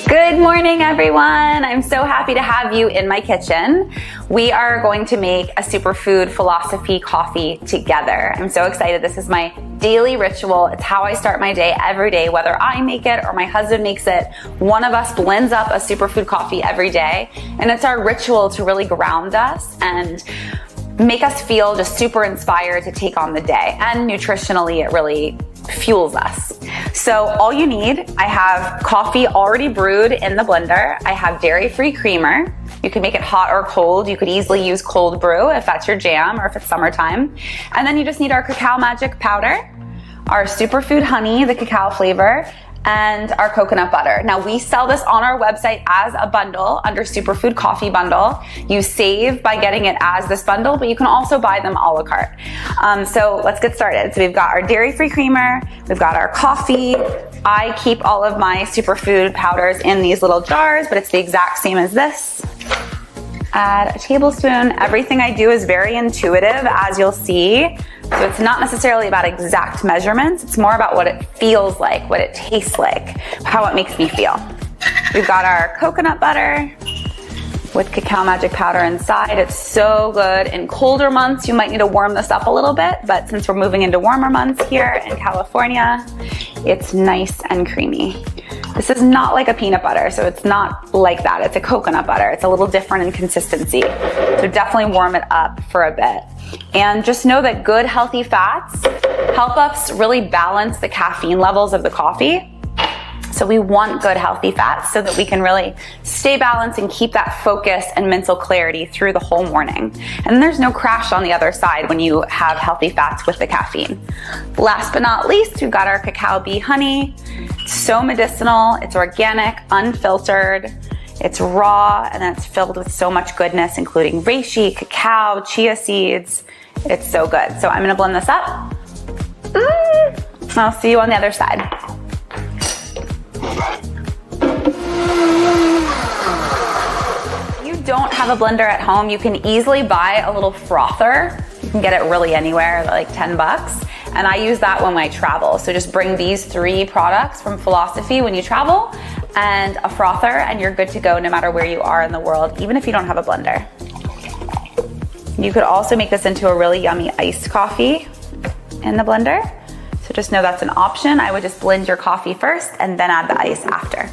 Good morning, everyone. I'm so happy to have you in my kitchen. We are going to make a superfood philosophy coffee together. I'm so excited. This is my daily ritual. It's how I start my day every day, whether I make it or my husband makes it. One of us blends up a superfood coffee every day, and it's our ritual to really ground us and make us feel just super inspired to take on the day. And nutritionally, it really fuels us. So all you need, I have coffee already brewed in the blender. I have dairy-free creamer. You can make it hot or cold. You could easily use cold brew if that's your jam or if it's summertime. And then you just need our cacao magic powder, our superfood honey, the cacao flavor, and our coconut butter. Now we sell this on our website as a bundle under Superfood Coffee Bundle. You save by getting it as this bundle, but you can also buy them a la carte. So let's get started. So we've got our dairy-free creamer, we've got our coffee. I keep all of my superfood powders in these little jars, but it's the exact same as this. Add a tablespoon. Everything I do is very intuitive, as you'll see. So it's not necessarily about exact measurements. It's more about what it feels like, what it tastes like, how it makes me feel. We've got our coconut butter with cacao magic powder inside. It's so good. In colder months, you might need to warm this up a little bit, but since we're moving into warmer months here in California, it's nice and creamy. This is not like a peanut butter, so it's not like that. It's a coconut butter. It's a little different in consistency. So definitely warm it up for a bit. And just know that good, healthy fats help us really balance the caffeine levels of the coffee. So we want good, healthy fats so that we can really stay balanced and keep that focus and mental clarity through the whole morning. And there's no crash on the other side when you have healthy fats with the caffeine. Last but not least, we've got our cacao bee honey. It's so medicinal, it's organic, unfiltered, it's raw, and then it's filled with so much goodness, including reishi, cacao, chia seeds. It's so good. So I'm gonna blend this up. I'll see you on the other side. If you don't have a blender at home, you can easily buy a little frother. You can get it really anywhere, like 10 bucks. And I use that when I travel. So just bring these 3 products from Philosophy when you travel and a frother, and you're good to go no matter where you are in the world, even if you don't have a blender. You could also make this into a really yummy iced coffee in the blender. So just know that's an option. I would just blend your coffee first and then add the ice after.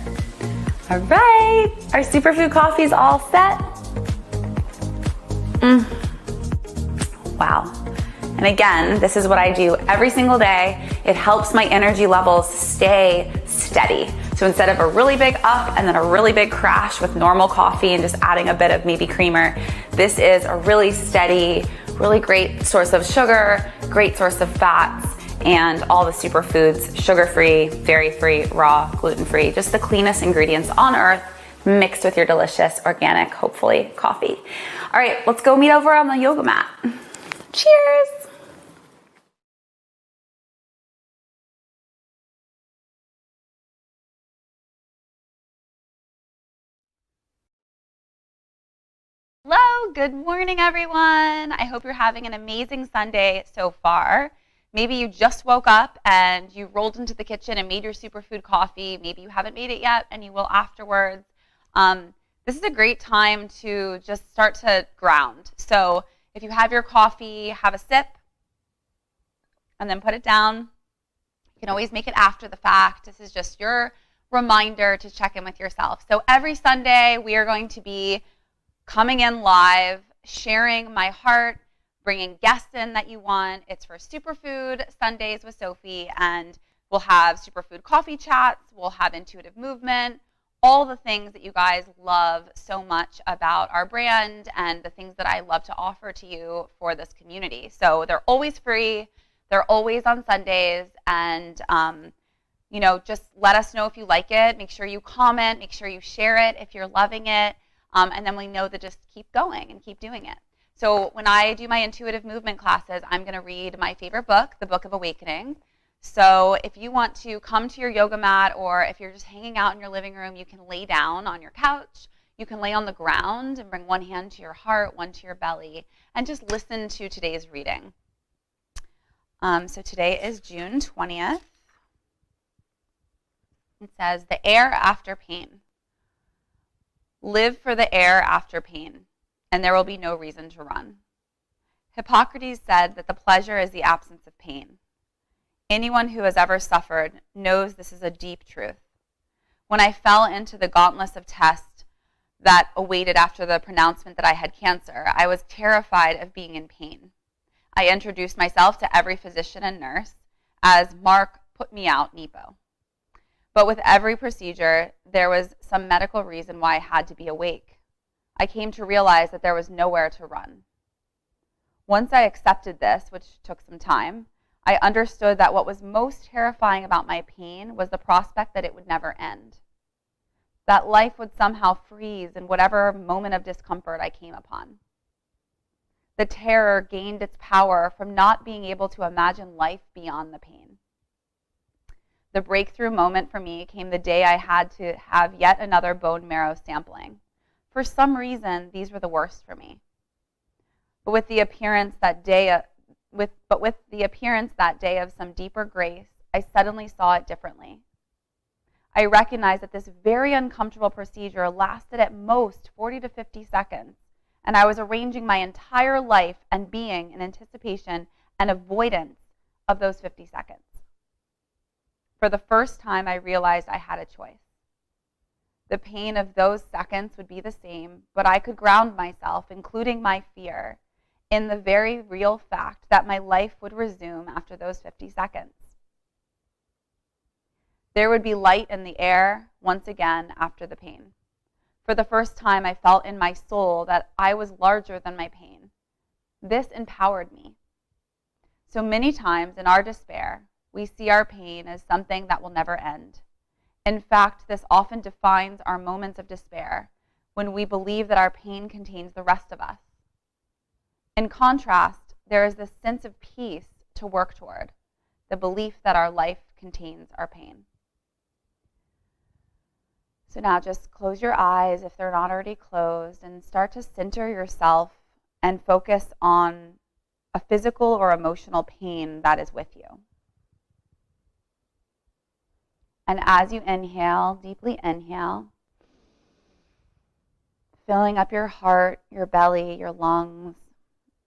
All right, our superfood coffee is all set. Wow. And again, this is what I do every single day. It helps my energy levels stay steady. So instead of a really big up and then a really big crash with normal coffee and just adding a bit of maybe creamer, this is a really steady, really great source of sugar, great source of fats, and all the superfoods, sugar-free, dairy-free, raw, gluten-free, just the cleanest ingredients on earth mixed with your delicious, organic, hopefully, coffee. All right, let's go meet over on the yoga mat. Cheers. Hello, good morning, everyone. I hope you're having an amazing Sunday so far. Maybe you just woke up and you rolled into the kitchen and made your superfood coffee. Maybe you haven't made it yet and you will afterwards. This is a great time to just start to ground. So if you have your coffee, have a sip and then put it down. You can always make it after the fact. This is just your reminder to check in with yourself. So every Sunday we are going to be coming in live, sharing my heart, bringing guests in that you want. It's for Superfood Sundays with Sophie, and we'll have Superfood coffee chats, we'll have intuitive movement, all the things that you guys love so much about our brand and the things that I love to offer to you for this community. So they're always free, they're always on Sundays, and you know, just let us know if you like it. Make sure you comment, make sure you share it if you're loving it. And then we know to just keep going and keep doing it. So when I do my intuitive movement classes, I'm going to read my favorite book, The Book of Awakening. So if you want to come to your yoga mat, or if you're just hanging out in your living room, you can lay down on your couch. You can lay on the ground and bring one hand to your heart, one to your belly, and just listen to today's reading. So today is June 20th. It says, the air after pain. Live for the air after pain, and there will be no reason to run. Hippocrates said that the pleasure is the absence of pain. Anyone who has ever suffered knows this is a deep truth. When I fell into the gauntlet of tests that awaited after the pronouncement that I had cancer, I was terrified of being in pain. I introduced myself to every physician and nurse as Mark put me out, Nepo. But with every procedure, there was some medical reason why I had to be awake. I came to realize that there was nowhere to run. Once I accepted this, which took some time, I understood that what was most terrifying about my pain was the prospect that it would never end. That life would somehow freeze in whatever moment of discomfort I came upon. The terror gained its power from not being able to imagine life beyond the pain. The breakthrough moment for me came the day I had to have yet another bone marrow sampling. For some reason, these were the worst for me. But with the appearance that day of some deeper grace, I suddenly saw it differently. I recognized that this very uncomfortable procedure lasted at most 40 to 50 seconds, and I was arranging my entire life and being in anticipation and avoidance of those 50 seconds. For the first time, I realized I had a choice. The pain of those seconds would be the same, but I could ground myself, including my fear, in the very real fact that my life would resume after those 50 seconds. There would be light in the air once again after the pain. For the first time, I felt in my soul that I was larger than my pain. This empowered me. So many times in our despair, we see our pain as something that will never end. In fact, this often defines our moments of despair when we believe that our pain contains the rest of us. In contrast, there is this sense of peace to work toward, the belief that our life contains our pain. So now just close your eyes if they're not already closed and start to center yourself and focus on a physical or emotional pain that is with you. And as you inhale, deeply inhale, filling up your heart, your belly, your lungs,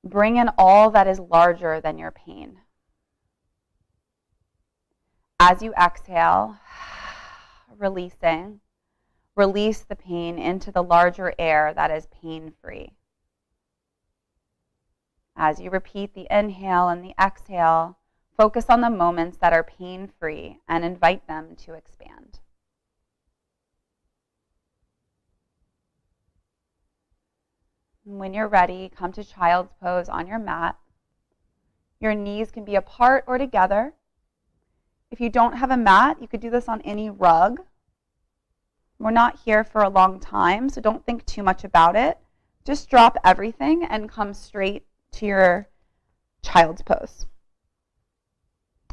bring in all that is larger than your pain. As you exhale, release the pain into the larger air that is pain-free. As you repeat the inhale and the exhale, focus on the moments that are pain-free and invite them to expand. When you're ready, come to child's pose on your mat. Your knees can be apart or together. If you don't have a mat, you could do this on any rug. We're not here for a long time, so don't think too much about it. Just drop everything and come straight to your child's pose.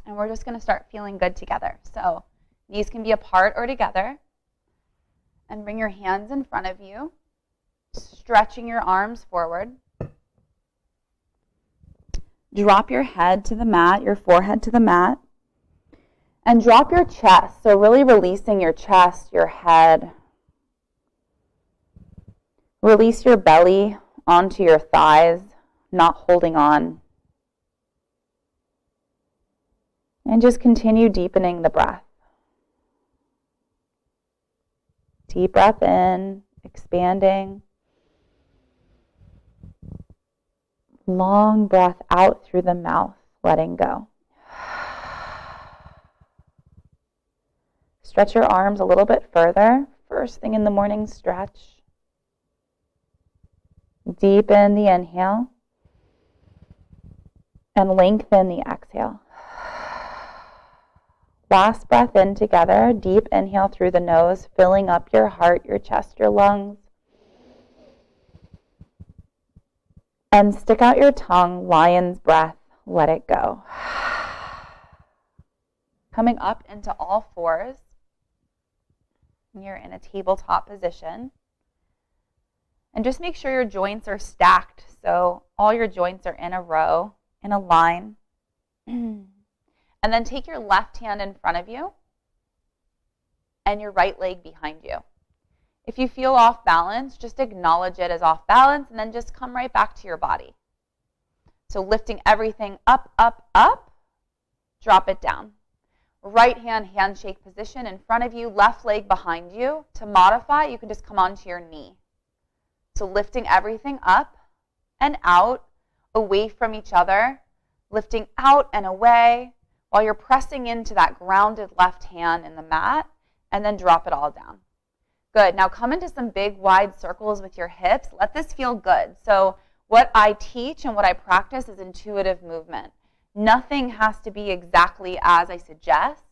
And we're just going to start feeling good together. So knees can be apart or together. And bring your hands in front of you, stretching your arms forward. Drop your head to the mat, your forehead to the mat. And drop your chest, so really releasing your chest, your head. Release your belly onto your thighs, not holding on. And just continue deepening the breath. Deep breath in, expanding. Long breath out through the mouth, letting go. Stretch your arms a little bit further. First thing in the morning, stretch. Deepen the inhale. And lengthen the exhale. Last breath in together. Deep inhale through the nose, filling up your heart, your chest, your lungs. And stick out your tongue, lion's breath, let it go. Coming up into all fours. You're in a tabletop position. And just make sure your joints are stacked, so all your joints are in a row, in a line. And then take your left hand in front of you and your right leg behind you. If you feel off balance, just acknowledge it as off balance and then just come right back to your body. So lifting everything up, up, up, drop it down. Right hand handshake position in front of you, left leg behind you. To modify, you can just come onto your knee. So lifting everything up and out, away from each other, lifting out and away while you're pressing into that grounded left hand in the mat, and then drop it all down. Good. Now come into some big wide circles with your hips. Let this feel good. So what I teach and what I practice is intuitive movement. Nothing has to be exactly as I suggest.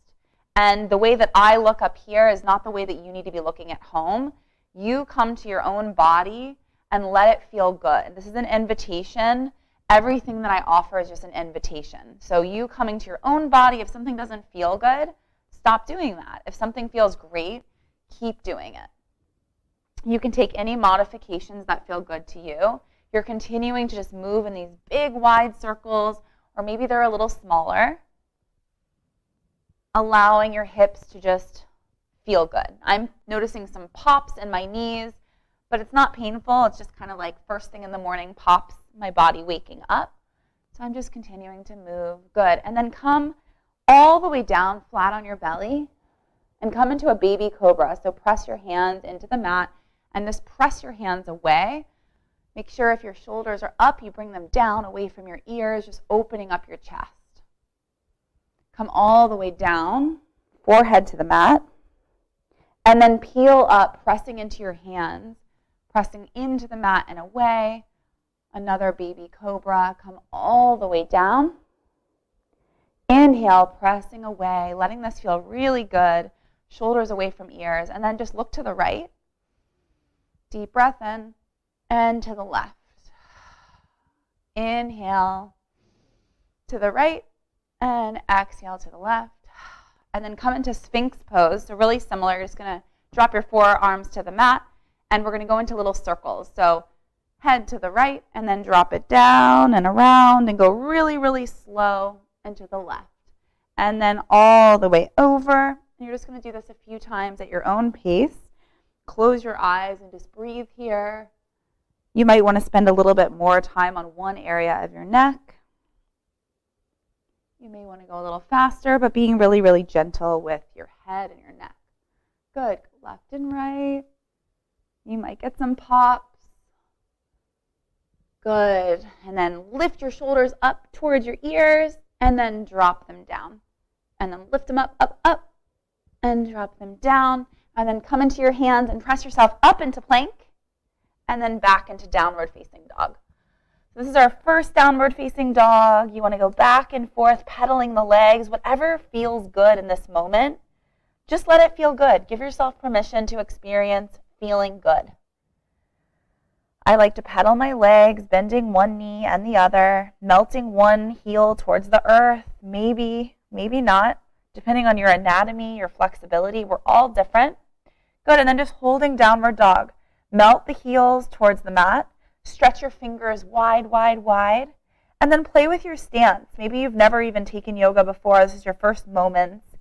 And the way that I look up here is not the way that you need to be looking at home. You come to your own body and let it feel good. This is an invitation. Everything that I offer is just an invitation. So you coming to your own body, if something doesn't feel good, stop doing that. If something feels great, keep doing it. You can take any modifications that feel good to you. You're continuing to just move in these big wide circles, or maybe they're a little smaller, allowing your hips to just feel good. I'm noticing some pops in my knees, but it's not painful. It's just kind of like first thing in the morning pops, my body waking up. So I'm just continuing to move. Good. And then come all the way down flat on your belly and come into a baby cobra. So press your hands into the mat and just press your hands away. Make sure if your shoulders are up, you bring them down away from your ears, just opening up your chest. Come all the way down, forehead to the mat, and then peel up, pressing into your hands, pressing into the mat and away. Another baby cobra, come all the way down. Inhale, pressing away, letting this feel really good. Shoulders away from ears, and then just look to the right. Deep breath in. And to the left. Inhale to the right and exhale to the left. And then come into Sphinx pose. So really similar. You're just going to drop your forearms to the mat and we're going to go into little circles. So head to the right and then drop it down and around and go really, really slow and to the left. And then all the way over. And you're just going to do this a few times at your own pace. Close your eyes and just breathe here. You might want to spend a little bit more time on one area of your neck. You may want to go a little faster, but being really, really gentle with your head and your neck. Good. Left and right. You might get some pops. Good. And then lift your shoulders up towards your ears and then drop them down. And then lift them up, up, up, and drop them down. And then come into your hands and press yourself up into plank. And then back into downward facing dog. So this is our first downward facing dog. You want to go back and forth, pedaling the legs, whatever feels good in this moment. Just let it feel good. Give yourself permission to experience feeling good. I like to pedal my legs, bending one knee and the other, melting one heel towards the earth, maybe not, depending on your anatomy, your flexibility. We're all different. Good, and then just holding downward dog. Melt the heels towards the mat. Stretch your fingers wide, wide, wide. And then play with your stance. Maybe you've never even taken yoga before. This is your first moments.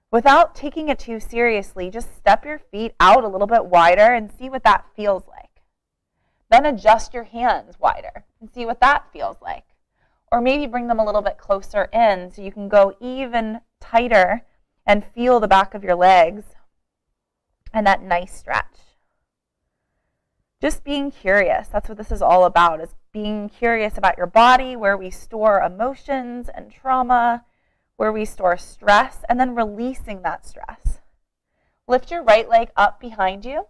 Without taking it too seriously, just step your feet out a little bit wider and see what that feels like. Then adjust your hands wider and see what that feels like. Or maybe bring them a little bit closer in so you can go even tighter and feel the back of your legs and that nice stretch. Just being curious. That's what this is all about, is being curious about your body, where we store emotions and trauma, where we store stress, and then releasing that stress. Lift your right leg up behind you,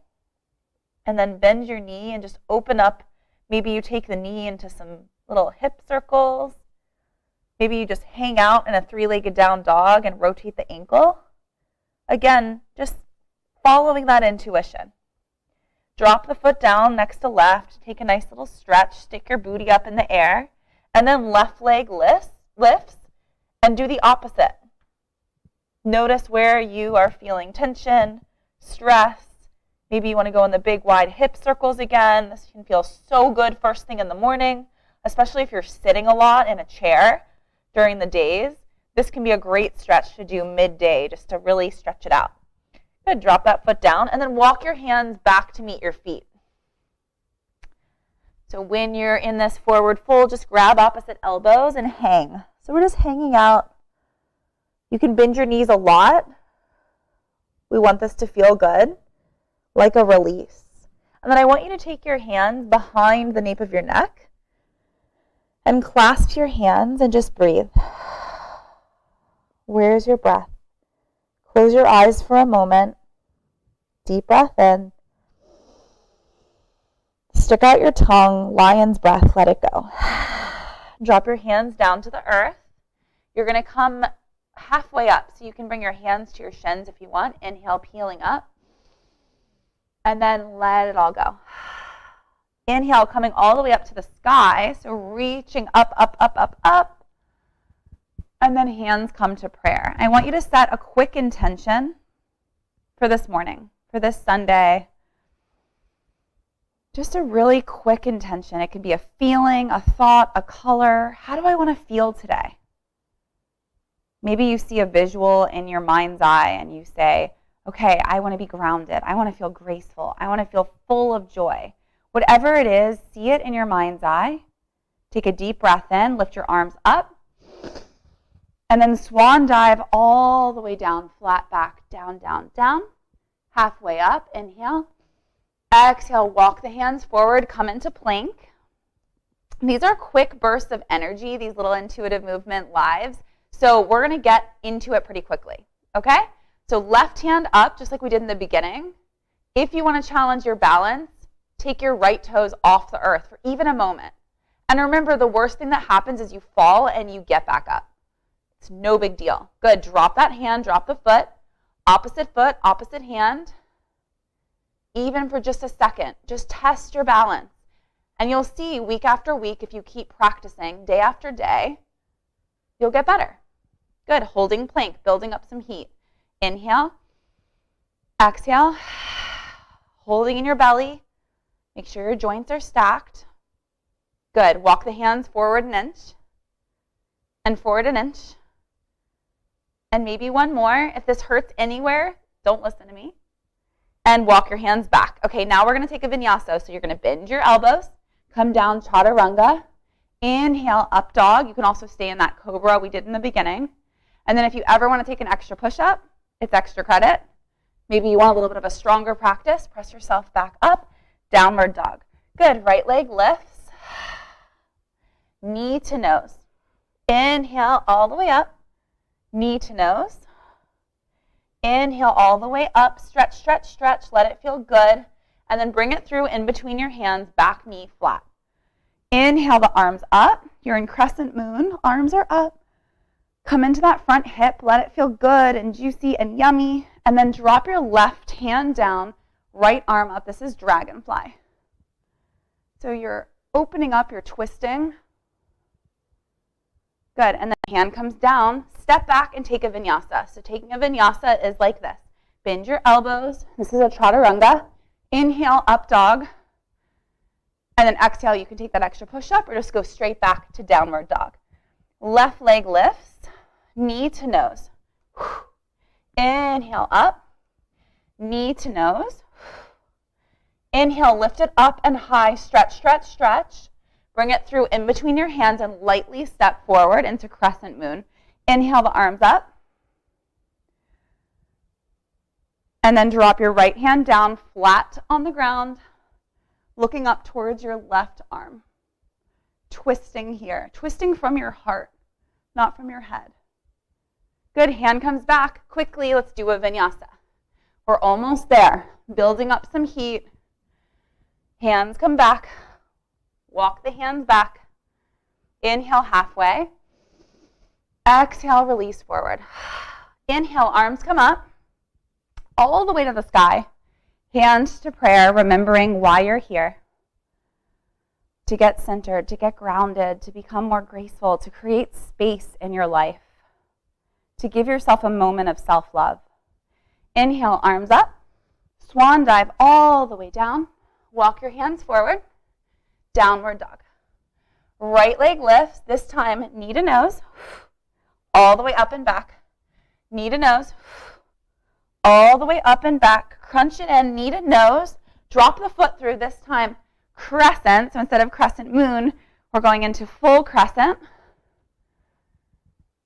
and then bend your knee and just open up. Maybe you take the knee into some little hip circles. Maybe you just hang out in a three-legged down dog and rotate the ankle. Again, just following that intuition. Drop the foot down next to left. Take a nice little stretch. Stick your booty up in the air. And then left leg lifts. And do the opposite. Notice where you are feeling tension, stress. Maybe you want to go in the big wide hip circles again. This can feel so good first thing in the morning, especially if you're sitting a lot in a chair during the days. This can be a great stretch to do midday just to really stretch it out. Good, drop that foot down and then walk your hands back to meet your feet. So when you're in this forward fold, just grab opposite elbows and hang. So we're just hanging out. You can bend your knees a lot. We want this to feel good, like a release. And then I want you to take your hands behind the nape of your neck and clasp your hands and just breathe. Where's your breath? Close your eyes for a moment. Deep breath in. Stick out your tongue, lion's breath, let it go. Drop your hands down to the earth. You're going to come halfway up, so you can bring your hands to your shins if you want. Inhale, peeling up. And then let it all go. Inhale, coming all the way up to the sky, so reaching up, up, up, up, up. And then hands come to prayer. I want you to set a quick intention for this morning, for this Sunday. Just a really quick intention. It could be a feeling, a thought, a color. How do I want to feel today? Maybe you see a visual in your mind's eye and you say, okay, I want to be grounded. I want to feel graceful. I want to feel full of joy. Whatever it is, see it in your mind's eye. Take a deep breath in, lift your arms up, and then swan dive all the way down, flat back, down, down, down. Halfway up, inhale. Exhale, walk the hands forward, come into plank. These are quick bursts of energy, these little intuitive movement lives. So we're going to get into it pretty quickly, okay? So left hand up, just like we did in the beginning. If you want to challenge your balance, take your right toes off the earth for even a moment. And remember, the worst thing that happens is you fall and you get back up. It's no big deal. Good, drop that hand, drop the foot, opposite hand. Even for just a second, just test your balance. And you'll see week after week, if you keep practicing day after day, you'll get better. Good, holding plank, building up some heat. Inhale, exhale, holding in your belly. Make sure your joints are stacked. Good, walk the hands forward an inch and forward an inch. And maybe one more. If this hurts anywhere, don't listen to me. And walk your hands back. Okay, now we're going to take a vinyasa. So you're going to bend your elbows, come down chaturanga, inhale, up dog. You can also stay in that cobra we did in the beginning. And then if you ever want to take an extra push-up, it's extra credit. Maybe you want a little bit of a stronger practice. Press yourself back up, downward dog. Good, right leg lifts, knee to nose. Inhale all the way up, knee to nose. Inhale all the way up, stretch, stretch, stretch, let it feel good. And then bring it through in between your hands, back knee flat. Inhale the arms up, you're in crescent moon, arms are up. Come into that front hip, let it feel good and juicy and yummy. And then drop your left hand down, right arm up. This is dragonfly. So you're opening up, you're twisting. Good, and then hand comes down, step back and take a vinyasa. So taking a vinyasa is like this. Bend your elbows. This is a chaturanga. Inhale, up dog. And then exhale, you can take that extra push-up or just go straight back to downward dog. Left leg lifts, knee to nose. Inhale, up, knee to nose. Inhale, lift it up and high, stretch, stretch, stretch. Bring it through in between your hands and lightly step forward into crescent moon. Inhale the arms up. And then drop your right hand down flat on the ground, looking up towards your left arm. Twisting here, twisting from your heart, not from your head. Good, hand comes back. Quickly, let's do a vinyasa. We're almost there, building up some heat. Hands come back. Walk the hands back. Inhale halfway. Exhale, release forward. Inhale, arms come up all the way to the sky. Hands to prayer, remembering why you're here. To get centered, to get grounded, to become more graceful, to create space in your life. To give yourself a moment of self-love. Inhale, arms up. Swan dive all the way down. Walk your hands forward. Downward dog. Right leg lifts, this time knee to nose, all the way up and back. Knee to nose, all the way up and back. Crunch it in, knee to nose. Drop the foot through, this time crescent. So instead of crescent moon, we're going into full crescent.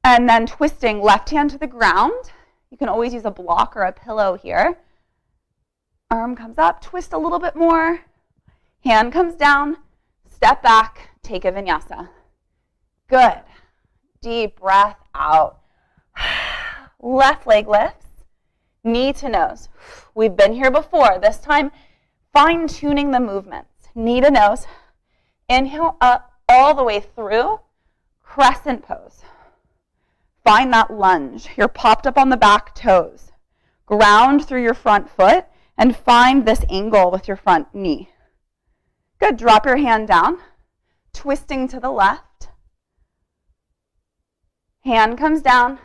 And then twisting left hand to the ground. You can always use a block or a pillow here. Arm comes up, twist a little bit more. Hand comes down, step back, take a vinyasa. Good. Deep breath out. Left leg lifts, knee to nose. We've been here before. This time, fine-tuning the movements. Knee to nose. Inhale up all the way through. Crescent pose. Find that lunge. You're popped up on the back toes. Ground through your front foot and find this angle with your front knee. Good. Drop your hand down. Twisting to the left. Hand comes down.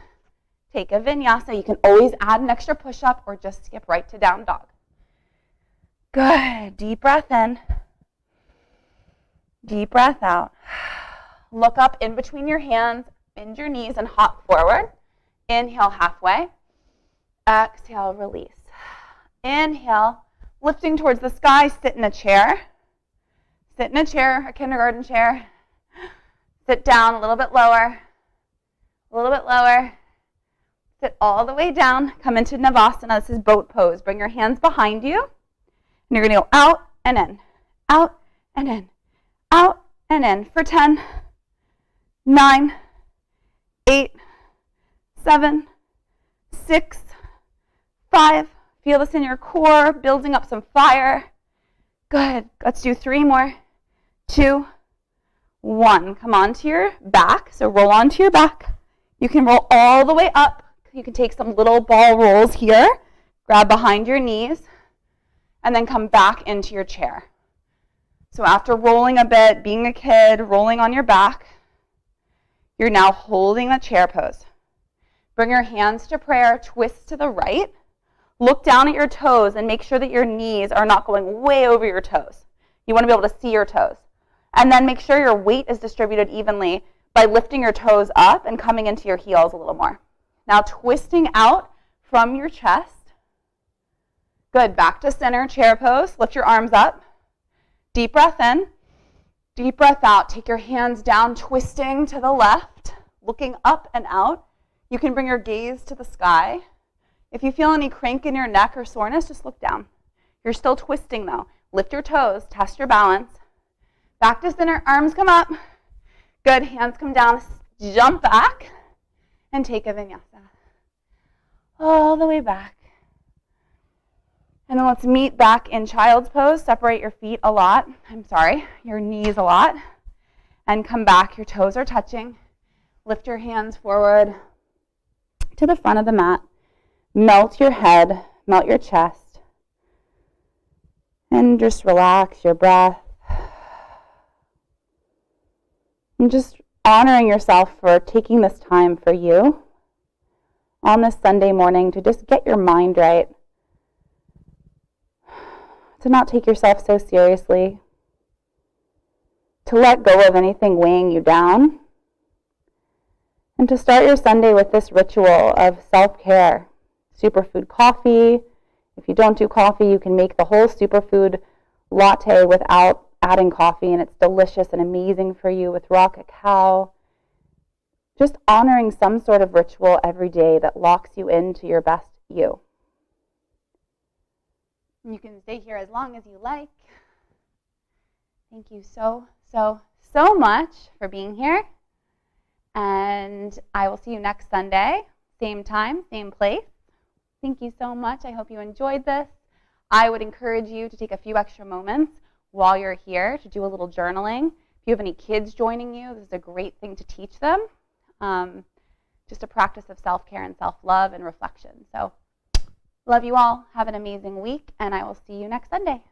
Take a vinyasa. You can always add an extra push-up or just skip right to down dog. Good. Deep breath in. Deep breath out. Look up in between your hands. Bend your knees and hop forward. Inhale halfway. Exhale, release. Inhale, lifting towards the sky, sit in a chair. Sit in a chair, a kindergarten chair. Sit down a little bit lower. A little bit lower. Sit all the way down. Come into Navasana. This is boat pose. Bring your hands behind you. And you're going to go out and in. Out and in. Out and in for 10, 9, 8, 7, 6, 5. Feel this in your core, building up some fire. Good. Let's do 3 more. 2, 1. Come onto your back. So roll onto your back. You can roll all the way up. You can take some little ball rolls here. Grab behind your knees. And then come back into your chair. So after rolling a bit, being a kid, rolling on your back, you're now holding the chair pose. Bring your hands to prayer, twist to the right. Look down at your toes and make sure that your knees are not going way over your toes. You want to be able to see your toes. And then make sure your weight is distributed evenly by lifting your toes up and coming into your heels a little more. Now twisting out from your chest. Good. Back to center, chair pose. Lift your arms up. Deep breath in. Deep breath out. Take your hands down, twisting to the left, looking up and out. You can bring your gaze to the sky. If you feel any crank in your neck or soreness, just look down. You're still twisting though. Lift your toes, test your balance. Back to center, arms come up. Good, hands come down, jump back, and take a vinyasa. All the way back. And then let's meet back in child's pose. Separate your feet a lot. Your knees a lot. And come back. Your toes are touching. Lift your hands forward to the front of the mat. Melt your head. Melt your chest. And just relax your breath. And just honoring yourself for taking this time for you on this Sunday morning to just get your mind right. To not take yourself so seriously, to let go of anything weighing you down, and to start your Sunday with this ritual of self-care. Superfood coffee. If you don't do coffee, you can make the whole superfood latte without adding coffee, and it's delicious and amazing for you with raw cacao. Just honoring some sort of ritual every day that locks you into your best you. You can stay here as long as you like. Thank you so much for being here. And I will see you next Sunday, same time, same place. Thank you so much. I hope you enjoyed this. I would encourage you to take a few extra moments while you're here to do a little journaling. If you have any kids joining you, this is a great thing to teach them. Just a practice of self-care and self-love and reflection. So love you all. Have an amazing week, and I will see you next Sunday.